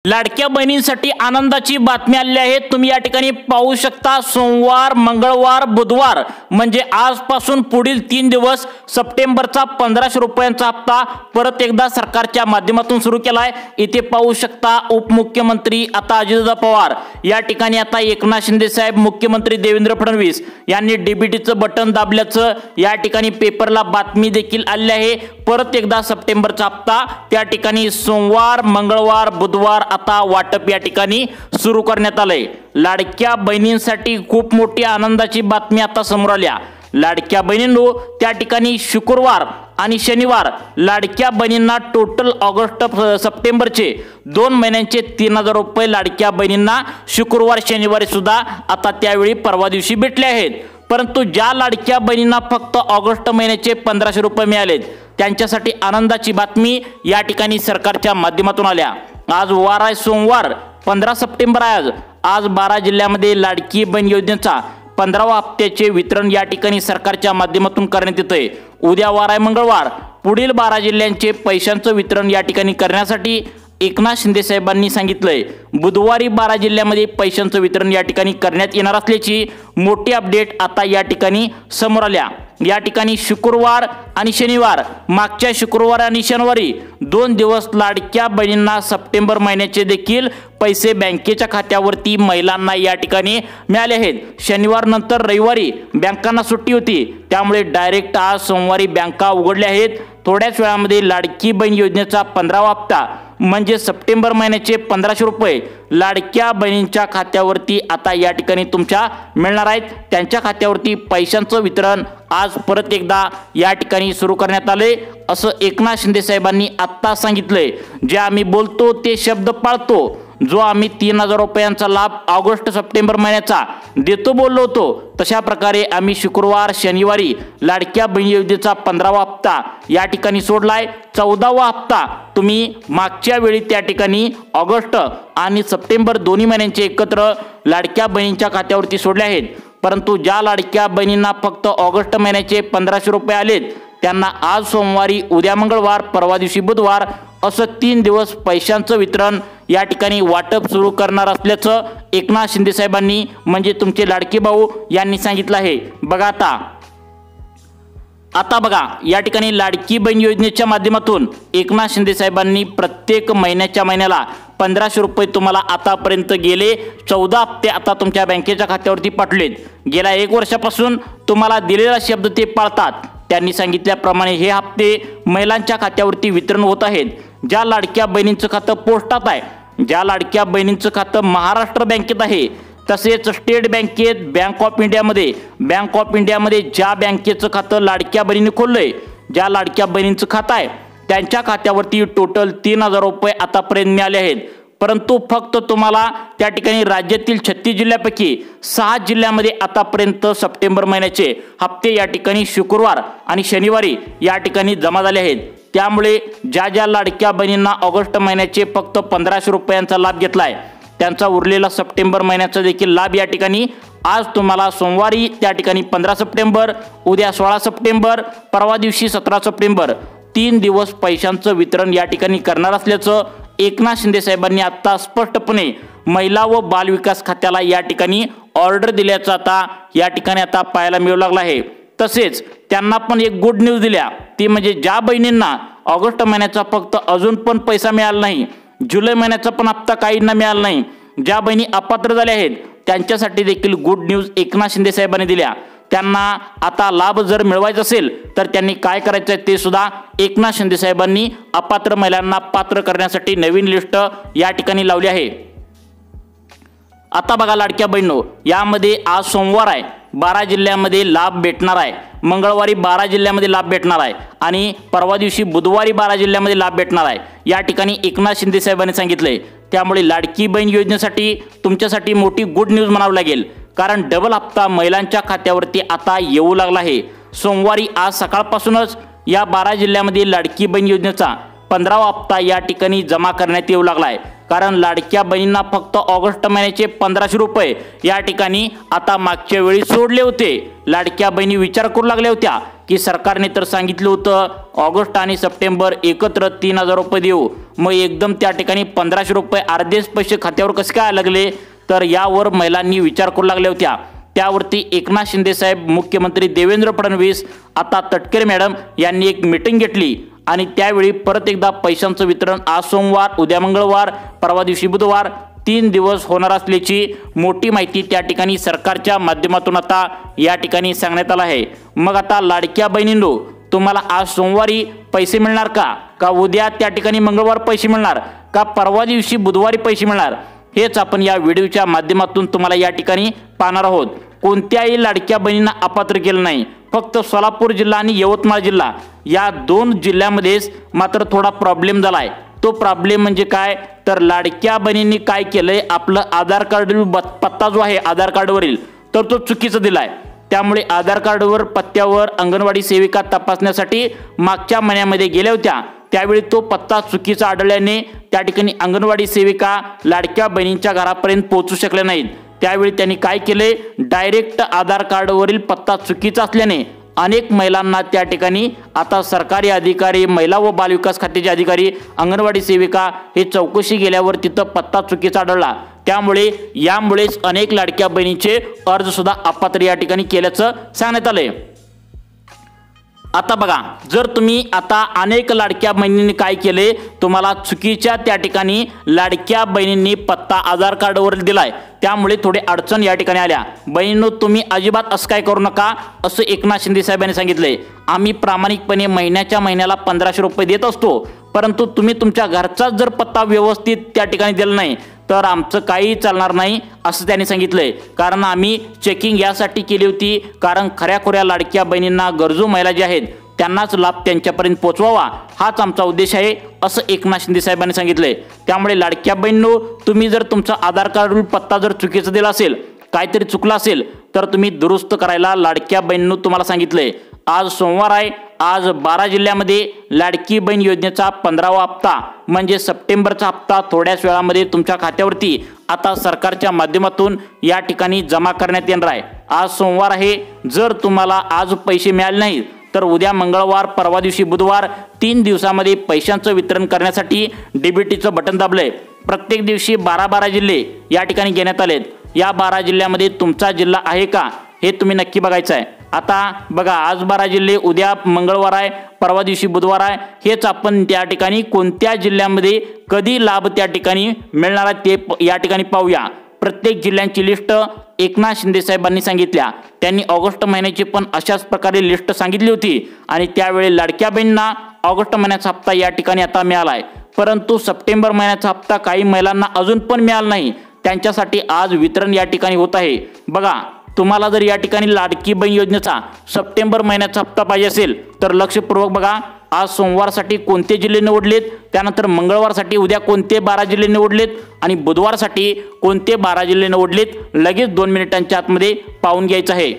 लाडक्या बहिणींसाठी आनंदाची बातमी आली आहे। तुम्ही या ठिकाणी पाहू शकता सोमवार, मंगळवार, बुधवार म्हणजे आजपासून पुढील 3 दिवस सप्टेंबरचा 1500 रुपयांचा हप्ता परत एकदा सरकारच्या माध्यमातून सुरू केला आहे। इथे पाहू शकता उपमुख्यमंत्री आता अजितदादा पवार या ठिकाणी आता एकनाथ शिंदे साहेब, मुख्यमंत्री देवेंद्र फडणवीस यांनी डीबीटीचं बटन दाबल्याचं या ठिकाणी पेपरला बातमी देखील आली आहे। परत एकदा सप्टेंबरचा हप्ता त्या ठिकाणी सोमवार, मंगळवार, बुधवार आता वाटप या ठिकाणी सुरू करण्यात आले। लाडक्या बहिणींसाठी खूप मोठी आनंदाची बातमी आता समोर आली। लाडक्या बहिणींनो त्या ठिकाणी शुक्रवार आणि शनिवार लाडक्या बहिणींना टोटल ऑगस्ट सप्टेंबरचे 2 महिन्यांचे 3000 रुपये लाडक्या बहिणींना शुक्रवार शनिवारी सुद्धा आता त्यावेळी परवा दिवशी भेटले आहेत। परंतु ज्या लाडक्या बहिणींना फक्त ऑगस्ट महिन्याचे 1500 रुपये मिळालेत त्यांच्यासाठी आनंदाची बातमी या ठिकाणी सरकारच्या माध्यमातून आल्या। आज वार आहे सोमवार, 15 सप्टेंबर आहे। आज 12 जिल्ह्यामध्ये लाडकी बहीण योजनेचा 15वा हप्त्याचे वितरण या ठिकाणी सरकारच्या माध्यमातून करण्यात येते। उद्या वार आहे मंगळवार, पुढील 12 जिल्ह्यांचे पैशांचं वितरण या ठिकाणी करण्यासाठी एकनाथ शिंदे साहेबांनी सांगितलंय। बुधवारी 12 जिल्ह्यामध्ये पैशांचं वितरण या ठिकाणी करण्यात येणार असल्याची मोठी अपडेट आता या ठिकाणी समोर आल्या। या ठिकाणी शुक्रवार आणि शनिवार, मागच्या शुक्रवार आणि शनिवारी 2 दिवस लाडक्या बहिणींना सप्टेंबर महिन्याचे देखील पैसे बँकेच्या खात्यावरती महिलांना या ठिकाणी मिळाले आहेत। शनिवार नंतर रविवारी बँकांना सुट्टी होती, त्यामुळे डायरेक्ट आज सोमवारी बँका उघडल्या आहेत। थोड्याच वेळामध्ये लाडकी बहीण योजनेचा 15वा हप्ता म्हणजे सप्टेंबर महिन्याचे 1500 रुपये लाडक्या बहिणींच्या खात्यावरती आता या ठिकाणी तुमच्या मिळणार आहेत। त्यांच्या खात्यावरती पैशांचं वितरण आज परत एकदा या ठिकाणी सुरू करण्यात आले असं एकनाथ शिंदे साहेबांनी आता सांगितलंय। जे आम्ही बोलतो ते शब्द पाळतो। जो आम्ही 3000 रुपयांचा लाभ ऑगस्ट सप्टेंबर महिन्याचा देतो बोललो होतो, तशा प्रकारे आम्ही शुक्रवार शनिवारी लाडक्या बहीण योजनेचा 15वा हप्ता या ठिकाणी सोडलाय। 14वा हप्ता तुम्ही मागच्या वेळी त्या ठिकाणी ऑगस्ट आणि सप्टेंबर दोन्ही महिन्यांचे एकत्र लाडक्या बहिणींच्या खात्यावरती सोडले आहेत। परंतु ज्या लाडक्या बहिणींना फक्त ऑगस्ट महिन्याचे 1500 रुपये आलेत त्यांना आज सोमवारी, उद्या मंगळवार, परवा दिवशी बुधवार असं 3 दिवस पैशांचं वितरण या ठिकाणी वाटप सुरू करणार असल्याचं एकनाथ शिंदे साहेबांनी म्हणजे तुमचे लाडके भाऊ यांनी सांगितलं आहे। बघा आता बघा या ठिकाणी लाडकी बहीण योजनेच्या माध्यमातून एकनाथ शिंदे साहेबांनी प्रत्येक महिन्याला 1500 रुपये तुम्हाला आतापर्यंत गेले 14 हप्ते आता तुमच्या बँकेच्या खात्यावरती पाठवलेत। गेल्या 1 वर्षापासून तुम्हाला दिलेला शब्द ते पाळतात। त्यांनी सांगितल्याप्रमाणे हे हप्ते महिलांच्या खात्यावरती वितरण होत आहेत। ज्या लाडक्या बहिणींचं खातं पोस्टात आहे, ज्या लाडक्या बहिणींचं खातं महाराष्ट्र बँकेत आहे, तसेच स्टेट बँकेत, बँक ऑफ इंडियामध्ये ज्या बँकेचं खातं लाडक्या बहिणींनी खोललंय, ज्या लाडक्या बहिणींचं खातं आहे त्यांच्या खात्यावरती टोटल 3000 रुपये आतापर्यंत मिळाले आहेत। परंतु फक्त तुम्हाला त्या ठिकाणी राज्यातील 36 जिल्ह्यापैकी 6 जिल्ह्यामध्ये आतापर्यंत सप्टेंबर महिन्याचे हप्ते या ठिकाणी शुक्रवार आणि शनिवारी या ठिकाणी जमा झाले आहेत। त्यामुळे ज्या लाडक्या बहिणींना ऑगस्ट महिन्याचे फक्त 1500 रुपयांचा लाभ घेतलाय त्यांचा उरलेला सप्टेंबर महिन्याचा देखील लाभ या ठिकाणी आज तुम्हाला सोमवारी त्या ठिकाणी 15 सप्टेंबर, उद्या 16 सप्टेंबर, परवा दिवशी 17 सप्टेंबर 3 दिवस पैशांचं वितरण या ठिकाणी करणार असल्याचं एकनाथ शिंदे साहेबांनी आता स्पष्टपणे महिला व बाल विकास खात्याला या ठिकाणी ऑर्डर दिल्याचं आता या ठिकाणी आता पाहायला मिळू लागला आहे। तसेच त्यांना पण एक गुड न्यूज दिल्या, ती म्हणजे ज्या बहिणींना ऑगस्ट महिन्याचा फक्त अजून पण पैसा मिळाला नाही, जुलै महिन्याचा पण हप्ता काहींना मिळाला नाही, ज्या बहिणी अपात्र झाल्या आहेत त्यांच्यासाठी देखील गुड न्यूज एकनाथ शिंदे साहेबांनी दिल्या। त्यांना आता लाभ जर मिळवायचा असेल तर त्यांनी काय करायचं ते सुद्धा एकनाथ शिंदे साहेबांनी अपात्र महिलांना पात्र करण्यासाठी नवीन लिस्ट या ठिकाणी लावली आहे। आता बघा लाडक्या बहिणींनो, यामध्ये आज सोमवार आहे, 12 जिल्ह्यामध्ये लाभ भेटणार आहे, मंगळवारी 12 जिल्ह्यामध्ये लाभ भेटणार आहे आणि परवा दिवशी बुधवारी 12 जिल्ह्यामध्ये लाभ भेटणार आहे या ठिकाणी एकनाथ शिंदे साहेबांनी सांगितलंय। त्यामुळे लाडकी बहीण योजनेसाठी तुमच्यासाठी मोठी गुड न्यूज म्हणावं लागेल, कारण डबल हप्ता महिलांच्या खात्यावरती आता येऊ लागला आहे। सोमवारी आज सकाळपासूनच या 12 जिल्ह्यामध्ये लाडकी बहीण योजनेचा 15वा हप्ता या ठिकाणी जमा करण्यात येऊ लागलाय। कारण लाडक्या बहिणींना फक्त ऑगस्ट महिन्याचे 1500 रुपये या ठिकाणी आता मागच्या वेळी सोडले होते। लाडक्या बहिणी विचार करू लागल्या होत्या की सरकारने तर सांगितलं होतं ऑगस्ट आणि सप्टेंबर एकत्र 3000 रुपये देऊ, मग एकदम त्या ठिकाणी 1500 रुपये अर्धेच पैसे खात्यावर कसे काय लागले, तर यावर महिलांनी विचार करू लागल्या होत्या। त्यावरती एकनाथ शिंदे साहेब, मुख्यमंत्री देवेंद्र फडणवीस, आता तटकरे मॅडम यांनी एक मीटिंग घेतली आणि त्यावेळी परत एकदा पैशांचं वितरण आज सोमवार, उद्या मंगळवार, परवा दिवशी बुधवार 3 दिवस होणार असल्याची मोठी माहिती त्या ठिकाणी सरकारच्या माध्यमातून आता या ठिकाणी सांगण्यात आलं आहे। मग आता लाडक्या बहिणींनो, तुम्हाला आज सोमवारी पैसे मिळणार का उद्या त्या ठिकाणी मंगळवार पैसे मिळणार का परवा दिवशी बुधवारी पैसे मिळणार, हेच आपण या व्हिडिओच्या माध्यमातून तुम्हाला या ठिकाणी पाहणार आहोत। कोणत्याही लाडक्या बहिणींना अपात्र केलं नाही, फक्त सोलापूर जिल्हा आणि यवतमाळ जिल्हा या 2 जिल्ह्यामध्येच मात्र थोडा प्रॉब्लेम झालाय। तो प्रॉब्लेम म्हणजे काय, तर लाडक्या बहिणींनी काय केलंय, आपलं आधार कार्ड पत्ता जो आहे आधार कार्डवरील तर तो चुकीचा दिलाय। त्यामुळे आधार कार्डवर पत्त्यावर अंगणवाडी सेविका तपासण्यासाठी मागच्या महिन्यामध्ये गेल्या होत्या, त्यावेळी तो पत्ता चुकीचा आढळल्याने त्या ठिकाणी अंगणवाडी सेविका लाडक्या बहिणींच्या घरापर्यंत पोहोचू शकल्या नाहीत। त्यावेळी त्यांनी काय केले, डायरेक्ट आधार कार्डवरील पत्ता चुकीचा असल्याने अनेक महिलांना त्या ठिकाणी आता सरकारी अधिकारी, महिला व बालविकास खात्याचे अधिकारी, अंगणवाडी सेविका हे चौकशी गेल्यावर तिथं पत्ता चुकीचा आढळला। त्यामुळे यामुळेच अनेक लाडक्या बहिणींचे अर्ज सुद्धा अपात्र या ठिकाणी केल्याचं सांगण्यात आलंय। आता बघा, जर तुम्ही आता अनेक लाडक्या बहिणींनी काय केले, तुम्हाला चुकीच्या त्या ठिकाणी लाडक्या बहिणींनी पत्ता आधार कार्डवर दिलाय, त्यामुळे थोडे अडचण या ठिकाणी आल्या। बहिणींनो, तुम्ही अजिबात असं काय करू नका, असं एकनाथ शिंदे साहेबांनी सांगितलंय। आम्ही प्रामाणिकपणे महिन्याच्या महिन्याला 1500 रुपये देत असतो, परंतु तुम्ही तुमच्या घरचाच जर पत्ता व्यवस्थित त्या ठिकाणी दिला नाही तर आमचं काही चालणार नाही, असं त्यांनी सांगितलंय। कारण आम्ही चेकिंग यासाठी केली होती, कारण खऱ्याखुऱ्या लाडक्या बहिणींना, गरजू महिला ज्या आहेत त्यांनाच लाभ त्यांच्यापर्यंत पोहोचवावा, हाच आमचा उद्देश आहे, असं एकनाथ शिंदे साहेबांनी सांगितलंय। त्यामुळे लाडक्या बहिणींनो, तुम्ही जर तुमचा आधार कार्डवरील पत्ता जर चुकीचा दिला असेल, काहीतरी चुकला असेल, तर तुम्ही दुरुस्त करायला लाडक्या बहिणींनो तुम्हाला सांगितलंय। आज सोमवार आहे, आज 12 जिल्ह्यामध्ये लाडकी बहीण योजनेचा 15वा हप्ता म्हणजे सप्टेंबरचा हप्ता थोड्याच वेळामध्ये तुमच्या खात्यावरती आता सरकारच्या माध्यमातून या ठिकाणी जमा करण्यात येणार आहे। आज सोमवार आहे, जर तुम्हाला आज पैसे मिळाले नाहीत तर उद्या मंगळवार, परवा दिवशी बुधवार 3 दिवसामध्ये पैशांचं वितरण करण्यासाठी डीबीटीचं बटन दाबलंय। प्रत्येक दिवशी 12 जिल्हे या ठिकाणी घेण्यात आलेत। या 12 जिल्ह्यामध्ये तुमचा जिल्हा आहे का हे तुम्ही नक्की बघायचं आहे। आता बघा, आज 12 जिल्हे, उद्या मंगळवार आहे, परवा दिवशी बुधवार आहे, हेच आपण त्या ठिकाणी कोणत्या जिल्ह्यामध्ये कधी लाभ त्या ठिकाणी मिळणार आहे ते या ठिकाणी पाहूया। प्रत्येक जिल्ह्यांची लिस्ट एकनाथ शिंदे साहेबांनी सांगितल्या। त्यांनी ऑगस्ट महिन्याची पण अशाच प्रकारे लिस्ट सांगितली होती आणि त्यावेळी लाडक्या बहिणींना ऑगस्ट महिन्याचा हप्ता या ठिकाणी आता मिळालाय, परंतु सप्टेंबर महिन्याचा हप्ता काही महिलांना अजून पण मिळाला नाही, त्यांच्यासाठी आज वितरण या ठिकाणी होत आहे। बघा, तुम्हाला जर या ठिकाणी लाडकी बहीण योजनेचा सप्टेंबर महिन्याचा हप्ता पाहिजे असेल तर लक्षपूर्वक बघा, आज सोमवारसाठी कोणते जिल्हे निवडलेत, त्यानंतर मंगळवारसाठी उद्या कोणते 12 जिल्हे निवडलेत आणि बुधवारसाठी कोणते 12 जिल्हे निवडलेत, लगेच 2 मिनिटांच्या आतमध्ये पाहून घ्यायचं आहे।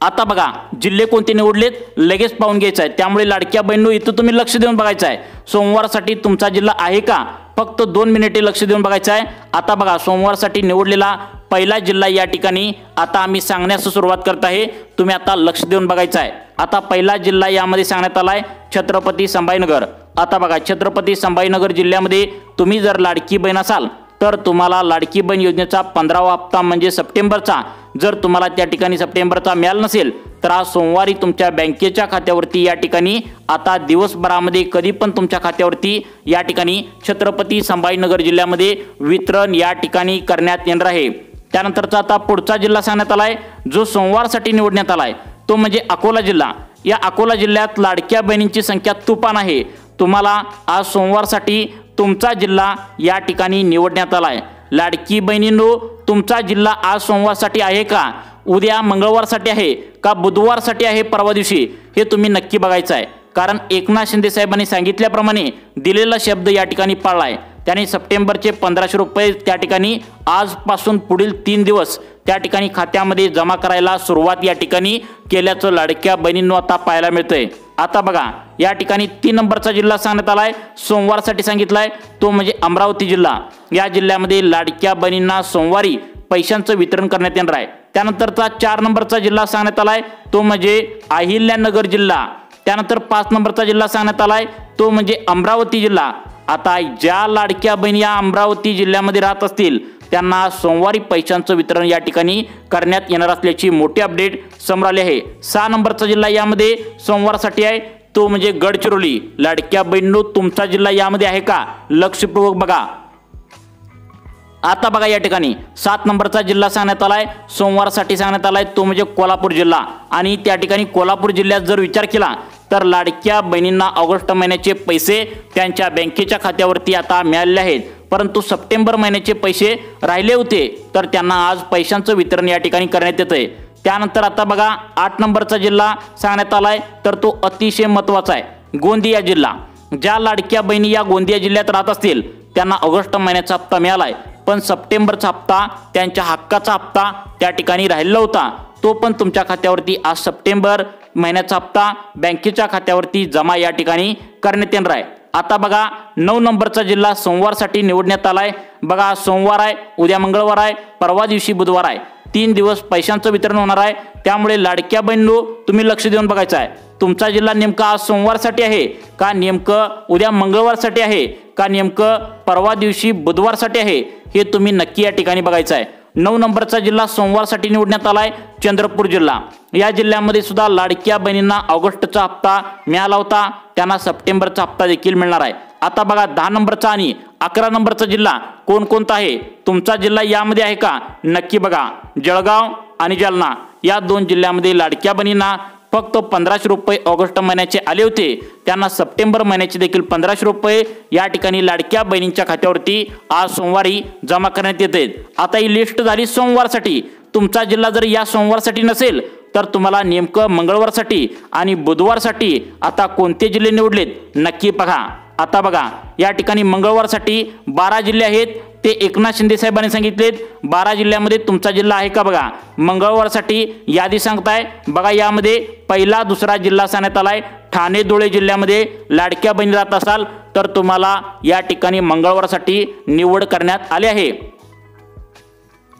आता बघा, जिल्हे कोणते निवडलेत लगेच पाहून घ्यायचं आहे। त्यामुळे लाडक्या बहिणींनो, इथं तुम्ही लक्ष देऊन बघायचं आहे, सोमवारसाठी तुमचा जिल्हा आहे का, फक्त 2 मिनिटे लक्ष देऊन बघायचं आहे। आता बघा, सोमवारसाठी निवडलेला पहिला जिल्हा या ठिकाणी आता आम्ही सांगण्यास सुरुवात करत आहे, तुम्ही आता लक्ष देऊन बघायचं आहे। आता पहिला जिल्हा यामध्ये सांगण्यात आलाय छत्रपती संभाजीनगर। आता बघा, छत्रपती संभाजीनगर जिल्ह्यामध्ये तुम्ही जर लाडकी बहीण असाल तर तुम्हाला लाडकी बहीण योजनेचा 15वा हप्ता म्हणजे सप्टेंबरचा जर तुम्हाला त्या ठिकाणी सप्टेंबरचा मिळाला नसेल तर आज सोमवारी तुमच्या बँकेच्या खात्यावरती या ठिकाणी आता दिवसभरामध्ये कधी पण तुमच्या खात्यावरती या ठिकाणी छत्रपती संभाजीनगर जिल्ह्यामध्ये वितरण या ठिकाणी करण्यात येणार आहे। त्यानंतरचा आता पुढचा जिल्हा सांगण्यात आलाय जो सोमवारसाठी निवडण्यात आलाय तो म्हणजे अकोला जिल्हा। या अकोला जिल्ह्यात लाडक्या बहिणींची संख्या तुफान आहे। तुम्हाला आज सोमवारसाठी तुमचा जिल्हा या ठिकाणी निवडण्यात आलाय। लाडकी बहिणींनो, तुमचा जिल्हा आज सोमवारसाठी आहे का, उद्या मंगळवारसाठी आहे का, बुधवारसाठी आहे, परवा दिवशी, हे तुम्ही नक्की बघायचं आहे। कारण एकनाथ शिंदे साहेबांनी सांगितल्याप्रमाणे दिलेला शब्द या ठिकाणी पाळलाय। त्यांनी सप्टेंबरचे 1500 रुपये त्या ठिकाणी आजपासून पुढील 3 दिवस त्या ठिकाणी खात्यामध्ये जमा करायला सुरुवात या ठिकाणी केल्याचं लाडक्या बहिणींनो आता पाहायला मिळतंय। आता बघा या ठिकाणी 3 नंबरचा जिल्हा सांगण्यात आलाय सोमवारसाठी सांगितलाय तो म्हणजे अमरावती जिल्हा। या जिल्ह्यामध्ये लाडक्या बहिणींना सोमवारी पैशांचं वितरण करण्यात येणार आहे। त्यानंतरचा 4 नंबरचा जिल्हा सांगण्यात आलाय तो म्हणजे अहिल्यानगर जिल्हा। त्यानंतर 5 नंबरचा जिल्हा सांगण्यात आलाय तो म्हणजे अमरावती जिल्हा। आता ज्या लाडक्या बहिणी या अमरावती जिल्ह्यामध्ये राहत असतील त्यांना सोमवारी पैशांचं वितरण या ठिकाणी करण्यात येणार असल्याची मोठी अपडेट समोर आली आहे। 6 नंबरचा जिल्हा यामध्ये सोमवारसाठी आहे तो म्हणजे गडचिरोली। लाडक्या बहिणींनो तुमचा जिल्हा यामध्ये आहे का लक्षपूर्वक बघा। आता बघा या ठिकाणी 7 नंबरचा जिल्हा सांगण्यात आलाय सोमवारसाठी सांगण्यात आलाय तो म्हणजे कोल्हापूर जिल्हा। आणि त्या ठिकाणी कोल्हापूर जिल्ह्यात जर विचार केला तर लाडक्या बहिणींना ऑगस्ट महिन्याचे पैसे त्यांच्या बँकेच्या खात्यावरती आता मिळाले आहेत, परंतु सप्टेंबर महिन्याचे पैसे राहिले होते तर त्यांना आज पैशांचं वितरण या ठिकाणी करण्यात येतंय। त्यानंतर आता बघा 8 नंबरचा जिल्हा सांगण्यात आलाय तर तो अतिशय महत्त्वाचा आहे गोंदिया जिल्हा। ज्या लाडक्या बहिणी या गोंदिया जिल्ह्यात राहत असतील त्यांना ऑगस्ट महिन्याचा हप्ता मिळालाय, पण सप्टेंबरचा हप्ता त्यांच्या हक्काचा हप्ता त्या ठिकाणी राहिला होता तो पण तुमच्या खात्यावरती आज सप्टेंबर महिन्याचा हप्ता बँकेच्या खात्यावरती जमा या ठिकाणी करण्यात येणार आहे। आता बघा 9 नंबरचा जिल्हा सोमवारसाठी निवडण्यात आलाय। बघा सोमवार आहे, उद्या मंगळवार आहे, परवा दिवशी बुधवार आहे, 3 दिवस पैशांचं वितरण होणार आहे। त्यामुळे लाडक्या बहिणींनो तुम्ही लक्ष देऊन बघायचं आहे तुमचा जिल्हा नेमका आज सोमवारसाठी आहे का नेमकं उद्या मंगळवारसाठी आहे का नेमकं परवा दिवशी बुधवारसाठी आहे हे तुम्ही नक्की या ठिकाणी बघायचं आहे। 9 नंबरचा जिल्हा सोमवारसाठी निवडण्यात आलाय चंद्रपूर जिल्हा। या जिल्ह्यामध्ये सुद्धा लाडक्या बहिणींना ऑगस्टचा हप्ता मिळाला होता त्यांना सप्टेंबरचा हप्ता देखील मिळणार आहे। आता बघा 10 नंबरचा आणि 11 नंबरचा जिल्हा कोणकोणता आहे तुमचा जिल्हा यामध्ये आहे का नक्की बघा। जळगाव आणि जालना या 2 जिल्ह्यामध्ये लाडक्या बहिणींना फक्त 1500 रुपये ऑगस्ट महिन्याचे आले होते त्यांना सप्टेंबर महिन्याचे देखील 1500 रुपये या ठिकाणी लाडक्या बहिणींच्या खात्यावरती आज सोमवारी जमा करण्यात येते। आता ही लिस्ट झाली सोमवारसाठी। तुमचा जिल्हा जर या सोमवारसाठी नसेल तर तुम्हाला नेमकं मंगळवारसाठी आणि बुधवारसाठी आता कोणते जिल्हे निवडलेत नक्की बघा। आता बघा या ठिकाणी मंगळवारसाठी 12 जिल्हे आहेत ते एकनाथ शिंदे साहेबांनी सांगितलेत। 12 जिल्ह्यामध्ये तुमचा जिल्हा आहे का बघा। मंगळवारसाठी यादी सांगताय बघा यामध्ये पहिला दुसरा जिल्हा सांगण्यात आलाय ठाणे धुळे जिल्ह्यामध्ये लाडक्या बहिणी राहत असाल तर तुम्हाला या ठिकाणी मंगळवारसाठी निवड करण्यात आली आहे।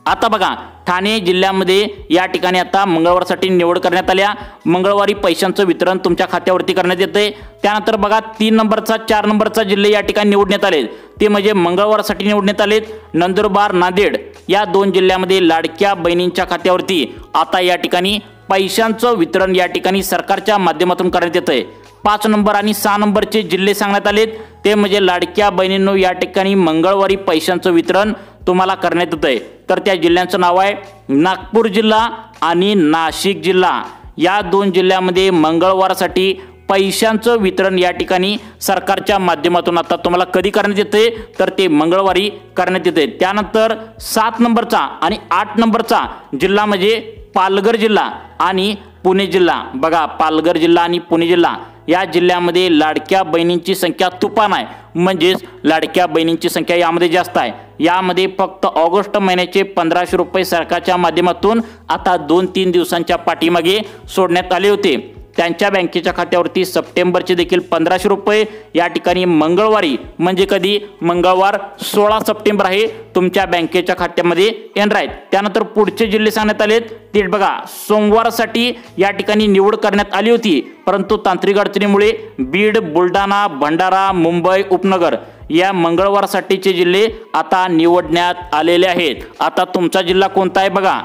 आता बघा ठाणे जिल्ह्यामध्ये या ठिकाणी आता मंगळवारसाठी निवड करण्यात आल्या। मंगळवारी पैशांचं वितरण तुमच्या खात्यावरती करण्यात येते। त्यानंतर बघा 3 नंबरचा 4 नंबरचा जिल्हे या ठिकाणी निवडण्यात आले ते म्हणजे मंगळवारसाठी निवडण्यात आलेत नंदुरबार नांदेड या 2 जिल्ह्यामध्ये लाडक्या बहिणींच्या खात्यावरती आता या ठिकाणी पैशांचं वितरण या ठिकाणी सरकारच्या माध्यमातून करण्यात येतंय। 5 नंबर आणि 6 नंबरचे जिल्हे सांगण्यात आलेत ते म्हणजे लाडक्या बहिणींनो या ठिकाणी मंगळवारी पैशांचं वितरण तुम्हाला करण्यात येतंय। तर त्या जिल्ह्यांचं नाव आहे नागपूर जिल्हा आणि नाशिक जिल्हा। या 2 जिल्ह्यामध्ये मंगळवारसाठी पैशांचं वितरण या ठिकाणी सरकारच्या माध्यमातून आता तुम्हाला कधी करण्यात येते तर ते मंगळवारी करण्यात येते। त्यानंतर 7 नंबरचा आणि 8 नंबरचा जिल्हा म्हणजे पालघर जिल्हा आणि पुणे जिल्हा। बघा पालघर जिल्हा आणि पुणे जिल्हा या जिल्ह्यामध्ये लाडक्या बहिणींची संख्या तुफान आहे, म्हणजेच लाडक्या बहिणींची संख्या यामध्ये जास्त आहे। यामध्ये फक्त ऑगस्ट महिन्याचे 1500 रुपये सरकारच्या माध्यमातून आता 2-3 दिवसांच्या पाठीमागे सोडण्यात आले होते। त्यांच्या बँकेच्या खात्यावरती सप्टेंबरचे देखील 1500 रुपये या ठिकाणी मंगळवारी म्हणजे कधी मंगळवार 16 सप्टेंबर आहे तुमच्या बँकेच्या खात्यामध्ये येणार आहेत। त्यानंतर पुढचे जिल्हे सांगण्यात आलेत ते बघा सोमवारसाठी या ठिकाणी निवड करण्यात आली होती, परंतु तांत्रिक अडचणीमुळे बीड बुलढाणा भंडारा मुंबई उपनगर या मंगळवारसाठीचे जिल्हे आता निवडण्यात आलेले आहेत। आता तुमचा जिल्हा कोणता आहे बघा।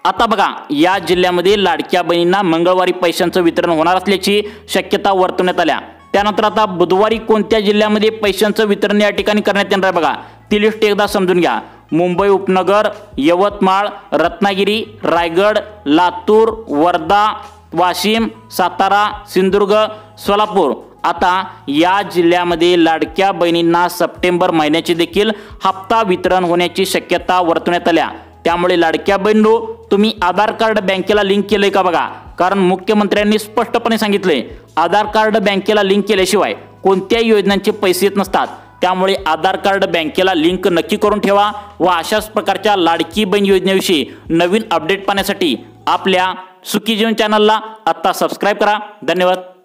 आता बघा या जिल्ह्यामध्ये लाडक्या बहिणींना मंगळवारी पैशांचं वितरण होणार असल्याची शक्यता वर्तवण्यात आल्या। त्यानंतर आता बुधवारी कोणत्या जिल्ह्यामध्ये पैशांचं वितरण या ठिकाणी करण्यात येणार आहे बघा, ती लिस्ट एकदा समजून घ्या। मुंबई उपनगर यवतमाळ रत्नागिरी रायगड लातूर वर्धा वाशिम सातारा सिंधुदुर्ग सोलापूर। आता या जिल्ह्यामध्ये लाडक्या बहिणींना सप्टेंबर महिन्याचे देखील हप्ता वितरण होण्याची शक्यता वर्तवण्यात आल्या। त्यामुळे लाडक्या बहिणींनो तुम्ही आधार कार्ड बँकेला लिंक केलंय का बघा, कारण मुख्यमंत्र्यांनी स्पष्टपणे सांगितले आधार कार्ड बँकेला लिंक केल्याशिवाय कोणत्याही योजनांचे पैसे येत नसतात। त्यामुळे आधार कार्ड बँकेला लिंक नक्की करून ठेवा व अशाच प्रकारच्या लाडकी बहीण योजनेविषयी नवीन अपडेट पाहण्यासाठी आपल्या सुखी जीवन चॅनलला आत्ता सबस्क्राईब करा. धन्यवाद.